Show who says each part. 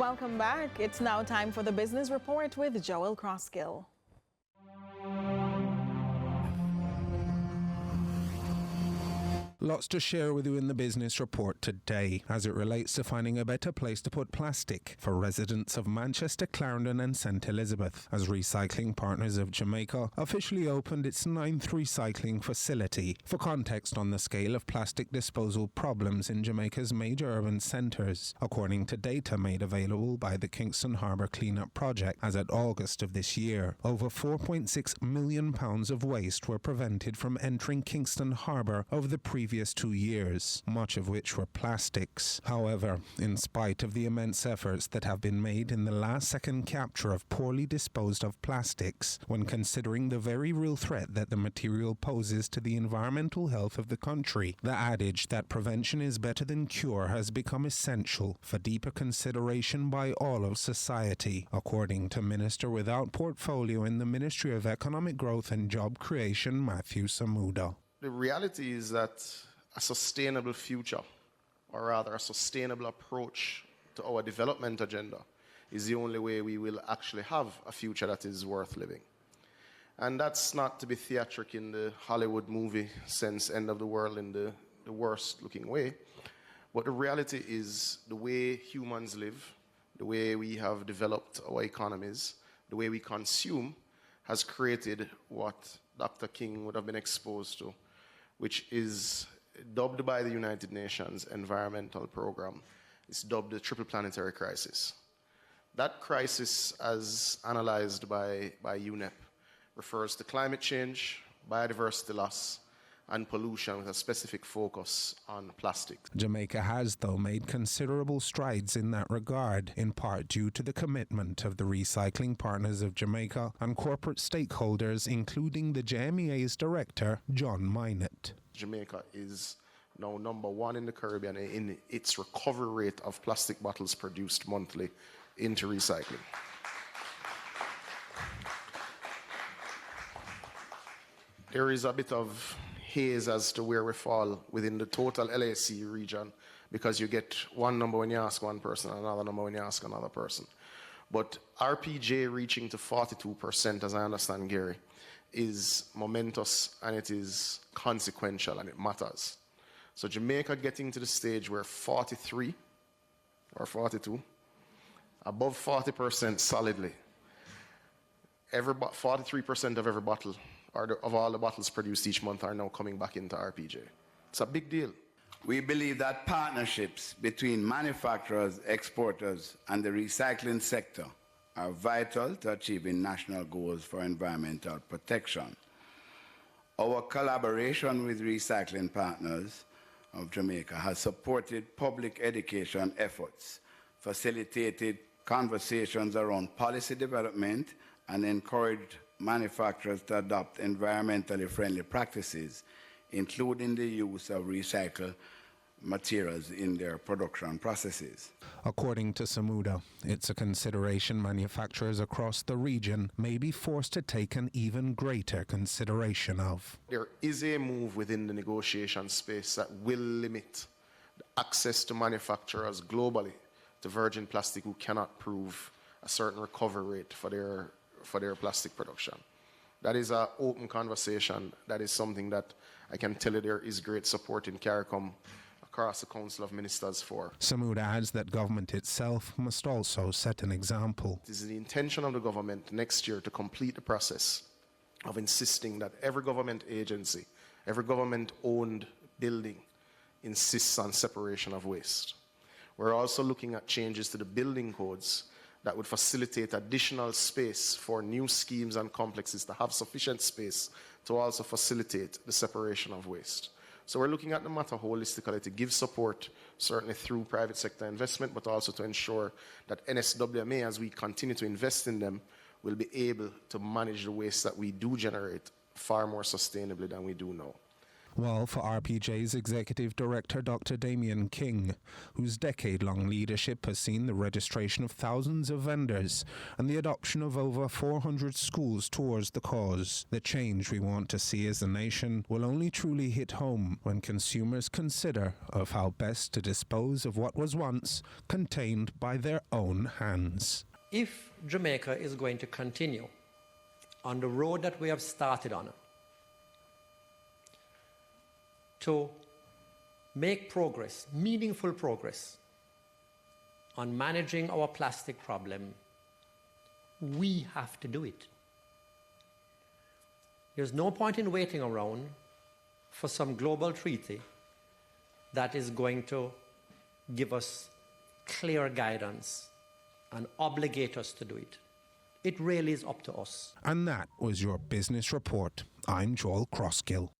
Speaker 1: Welcome back. It's now time for the Business Report with Joel Crosskill.
Speaker 2: Lots to share with you in the business report today as it relates to finding a better place to put plastic for residents of Manchester, Clarendon and St Elizabeth, as Recycling Partners of Jamaica officially opened its 9th recycling facility. For context on the scale of plastic disposal problems in Jamaica's major urban centres, according to data made available by the Kingston Harbour Cleanup Project as at August of this year, over £4.6 million of waste were prevented from entering Kingston Harbour over the previous 2 years, much of which were plastics. However, in spite of the immense efforts that have been made in the last-second capture of poorly disposed of plastics, when considering the very real threat that the material poses to the environmental health of the country, the adage that prevention is better than cure has become essential for deeper consideration by all of society, according to Minister without Portfolio in the Ministry of Economic Growth and Job Creation, Matthew Samuda.
Speaker 3: The reality is that a sustainable future, or rather a sustainable approach to our development agenda, is the only way we will actually have a future that is worth living. And that's not to be theatric in the Hollywood movie sense, end of the world in the worst looking way, but the reality is the way humans live, the way we have developed our economies, the way we consume, has created what Dr. King would have been exposed to, which is dubbed by the United Nations Environmental Programme. It's dubbed the Triple Planetary Crisis. That crisis, as analyzed by UNEP, refers to climate change, biodiversity loss, and pollution with a specific focus on plastics.
Speaker 2: Jamaica has, though, made considerable strides in that regard, in part due to the commitment of the Recycling Partners of Jamaica and corporate stakeholders, including the JMEA's director, John Minot.
Speaker 3: Jamaica is now #1 in the Caribbean in its recovery rate of plastic bottles produced monthly into recycling. There is a bit of haze as to where we fall within the total LAC region, because you get one number when you ask one person, another number when you ask another person. But RPJ reaching to 42%, as I understand, Gary, is momentous and it is consequential and it matters. So Jamaica getting to the stage where 43 or 42, above 40% solidly, 43% of every bottle of all the bottles produced each month are now coming back into RPJ. It's a big deal.
Speaker 4: We believe that partnerships between manufacturers, exporters, and the recycling sector are vital to achieving national goals for environmental protection. Our collaboration with Recycling Partners of Jamaica has supported public education efforts, facilitated conversations around policy development, and encouraged manufacturers to adopt environmentally friendly practices, including the use of recycled materials in their production processes.
Speaker 2: According to Samuda, it's a consideration manufacturers across the region may be forced to take an even greater consideration of.
Speaker 3: There is a move within the negotiation space that will limit the access to manufacturers globally to virgin plastic who cannot prove a certain recovery rate for their plastic production. That is an open conversation. That is something that I can tell you there is great support in CARICOM across the Council of Ministers for.
Speaker 2: Samuda adds that government itself must also set an example.
Speaker 3: It is the intention of the government next year to complete the process of insisting that every government agency, every government-owned building insists on separation of waste. We're also looking at changes to the building codes that would facilitate additional space for new schemes and complexes to have sufficient space to also facilitate the separation of waste. So we're looking at the matter holistically to give support, certainly through private sector investment, but also to ensure that NSWMA, as we continue to invest in them, will be able to manage the waste that we do generate far more sustainably than we do now.
Speaker 2: Well, for RPJ's Executive Director Dr. Damien King, whose decade-long leadership has seen the registration of thousands of vendors and the adoption of over 400 schools towards the cause, the change we want to see as a nation will only truly hit home when consumers consider of how best to dispose of what was once contained by their own hands.
Speaker 5: If Jamaica is going to continue on the road that we have started on, to make progress, meaningful progress, on managing our plastic problem, we have to do it. There's no point in waiting around for some global treaty that is going to give us clear guidance and obligate us to do it. It really is up to us.
Speaker 2: And that was your business report. I'm Joel Crosskill.